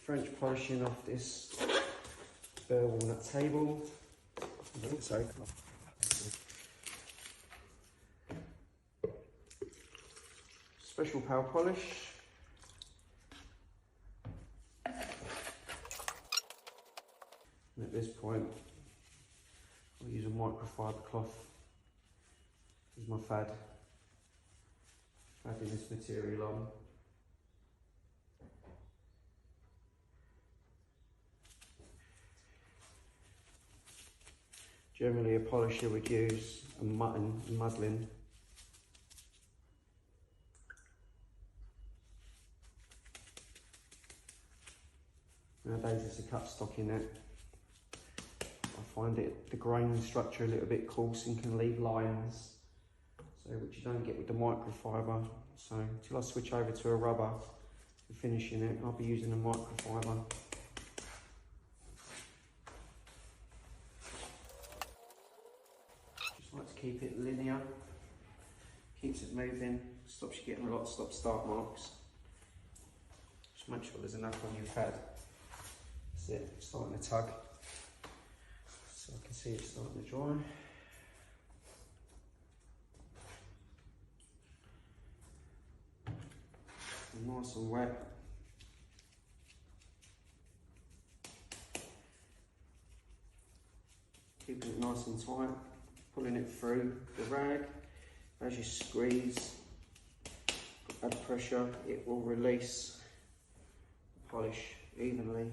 French polishing off this bare walnut table. So, special power polish. And at this point, I'll use a microfiber cloth as my fad. Adding this material on. Generally a polisher would use a muslin. Nowadays it's a cut stock in it. I find the grain structure a little bit coarse and can leave lines, so which you don't get with the microfiber. So until I switch over to a rubber for finishing it, I'll be using a microfiber. Just like to keep it linear, keeps it moving, stops you getting a lot of stop-start marks. Just make sure there's enough on your pad. That's it, it's starting to tug. So I can see it's starting to dry. Nice and wet. Keeping it nice and tight, pulling it through the rag. As you squeeze, add pressure, it will release the polish evenly.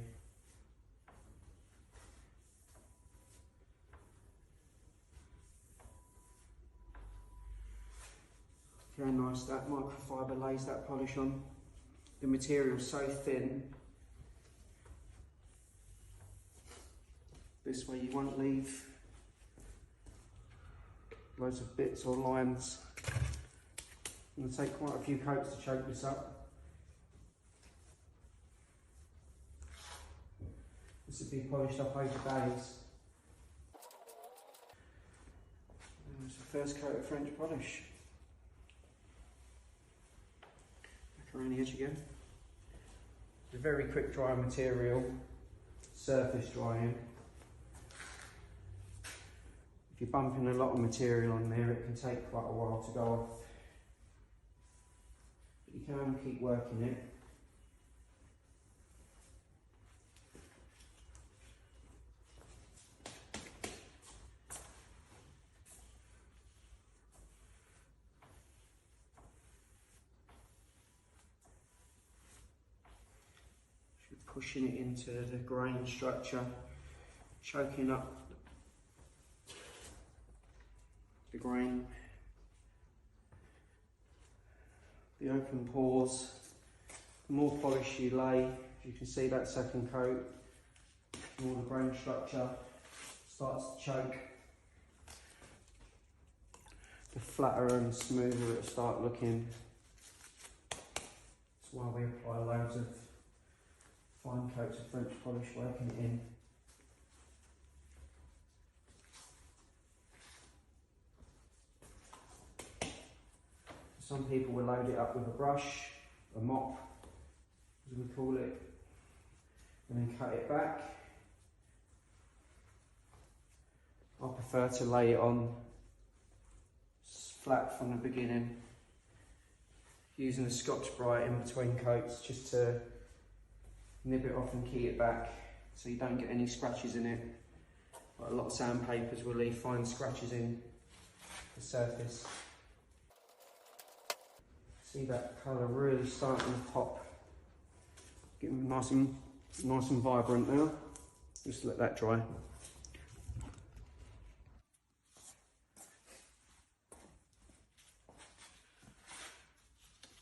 Very nice, that microfiber lays that polish on. The material's so thin, this way you won't leave loads of bits or lines. I'm going to take quite a few coats to choke this up. This will be polished up over days. There's the first coat of French polish. Back around the edge again. It's a very quick dry material, surface drying. If you're bumping a lot of material on there, it can take quite a while to go off. But you can keep working it. Pushing it into the grain structure, choking up the grain, the open pores. The more polish you lay, you can see that second coat, the more the grain structure starts to choke. The flatter and smoother it'll start looking. That's why we apply loads of fine coats of French polish, working it in. Some people will load it up with a brush, a mop, as we call it, and then cut it back. I prefer to lay it on flat from the beginning, using a Scotch-Brite in between coats just to nib it off and key it back so you don't get any scratches in it. But a lot of sandpapers will leave fine scratches in the surface. See that colour really starting to pop. Getting nice and vibrant now. Just let that dry.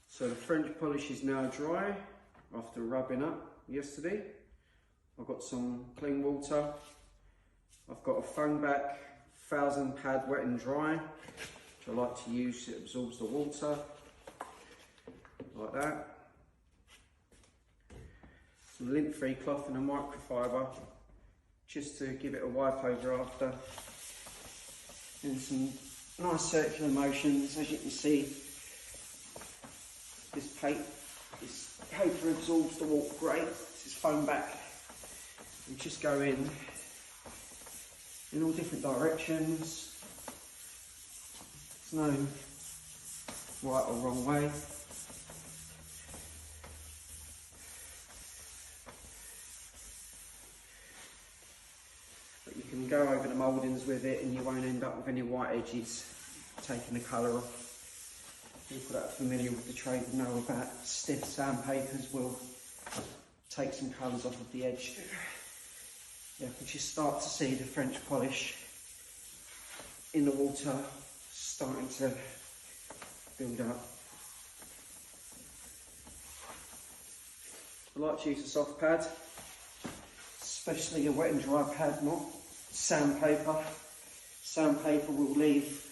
So the French polish is now dry after rubbing up yesterday. I've got some clean water. I've got a phone back 1000 pad wet and dry, which I like to use. It absorbs the water like that. Some lint-free cloth and a microfiber, just to give it a wipe over after. And some nice circular motions. As you can see, this paper absorbs the water great. This is foam back. You just go in all different directions. There's no right or wrong way. But you can go over the mouldings with it and you won't end up with any white edges, taking the colour off. People that are familiar with the trade will know about stiff sandpapers will take some colours off of the edge. You can just start to see the French polish in the water starting to build up. I like to use a soft pad, especially a wet and dry pad, not sandpaper. Sandpaper will leave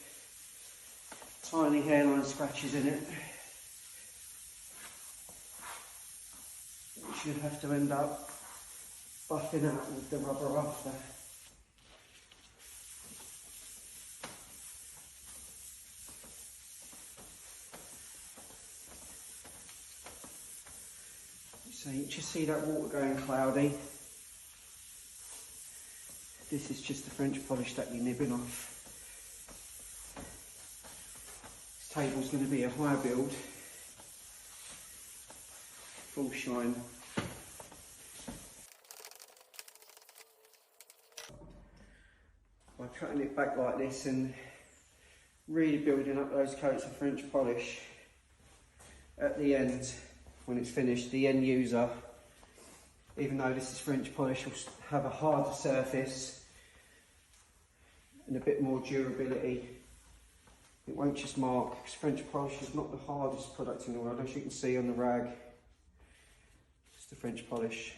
tiny hairline scratches in it, which you'd have to end up buffing out with the rubber after. So you just see that water going cloudy. This is just the French polish that you're nibbing off. This table's going to be a high build, full shine. By cutting it back like this and really building up those coats of French polish, at the end, when it's finished, the end user, even though this is French polish, will have a harder surface and a bit more durability. It won't just mark, because French polish is not the hardest product in the world, as you can see on the rag. It's the French polish.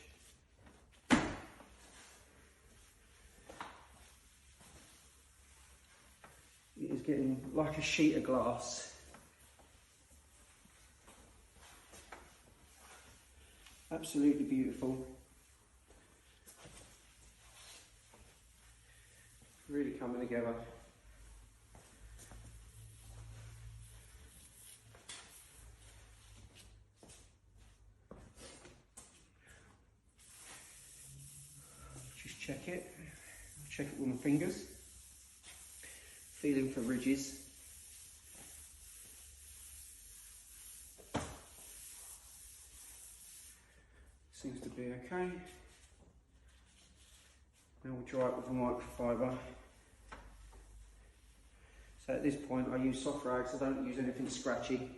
It is getting like a sheet of glass. Absolutely beautiful. Really coming together. Just check it. Check it with my fingers. Feeling for ridges. Seems to be okay. Now we'll dry it with a microfiber. So at this point I use soft rags, I don't use anything scratchy.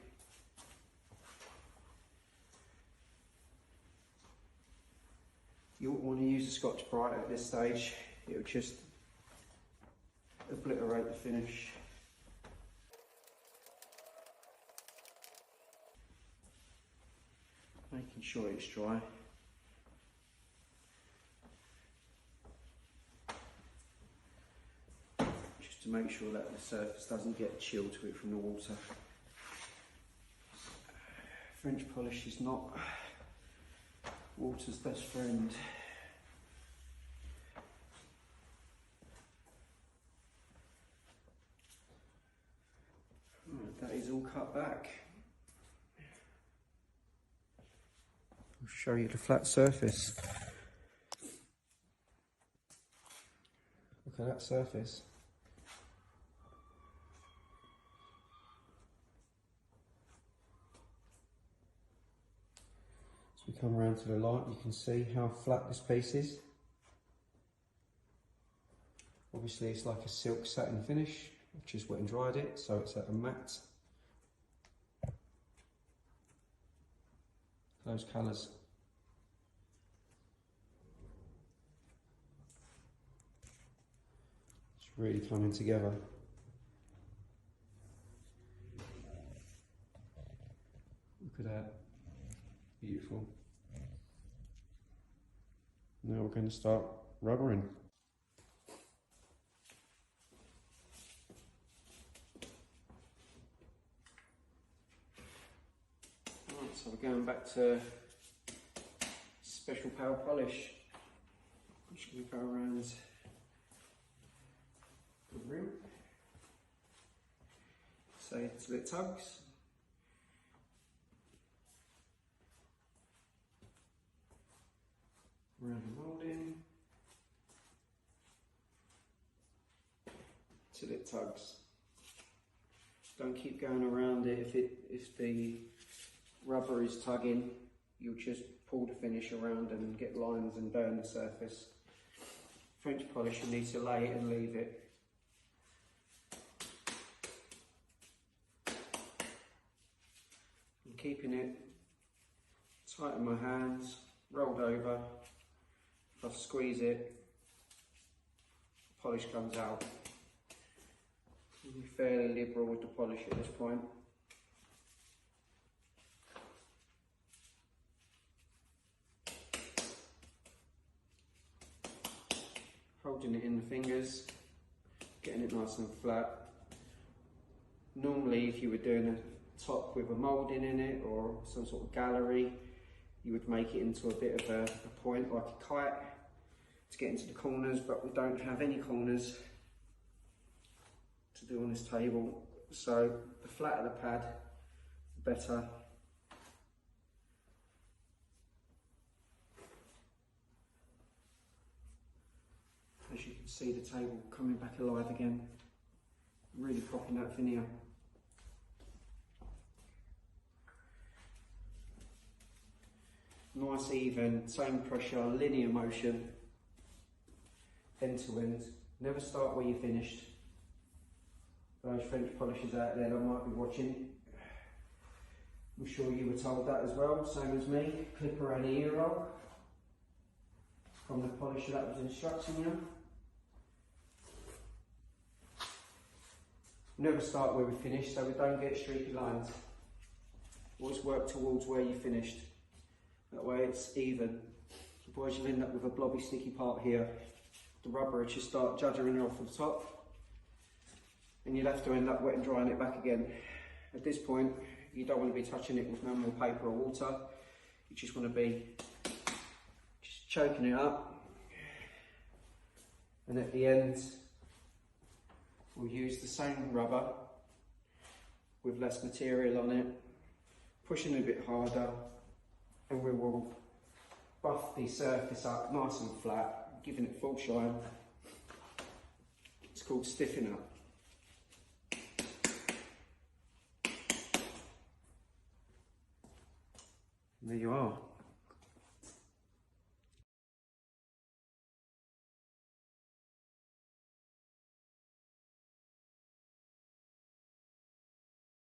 You wouldn't want to use a Scotch Brite at this stage, it would just obliterate the finish. Making sure it's dry. To make sure that the surface doesn't get chill to it from the water. French polish is not water's best friend. Right, that is all cut back. I'll show you the flat surface. Look at that surface. We come around to the light, you can see how flat this piece is. Obviously it's like a silk satin finish, I've just wet and dried it, so it's at a matte. Those colours. It's really coming together. Look at that. Beautiful. Now we're going to start rubbering. Right, so we're going back to special pale polish. I'm just going to go around the rim. So till it tugs. around the moulding till it tugs. Don't keep going around it. If the rubber is tugging, you'll just pull the finish around and get lines and burn the surface. French polish, you need to lay it and leave it. I'm keeping it tight in my hands, rolled over. If I squeeze it, polish comes out. I'm fairly liberal with the polish at this point. Holding it in the fingers, getting it nice and flat. Normally, if you were doing a top with a moulding in it or some sort of gallery, you would make it into a bit of a point like a kite to get into the corners, but we don't have any corners to do on this table, so the flatter the pad, the better. As you can see, the table coming back alive again, really popping that veneer. Nice even, same pressure, linear motion, end to end. Never start where you finished. Those French polishers out there that might be watching, I'm sure you were told that as well, same as me. Clip around the ear roll from the polisher that was instructing you. Never start where we finished, so we don't get streaky lines. Always work towards where you finished. That way it's even. Otherwise you'll end up with a blobby sticky part here. The rubber will just start juddering off the top, and you'd have to end up wet and drying it back again. At this point, you don't want to be touching it with no more paper or water. You just want to be just choking it up. And at the end, we'll use the same rubber with less material on it, pushing a bit harder, and we will buff the surface up nice and flat, giving it full shine. It's called stiffen up. And there you are.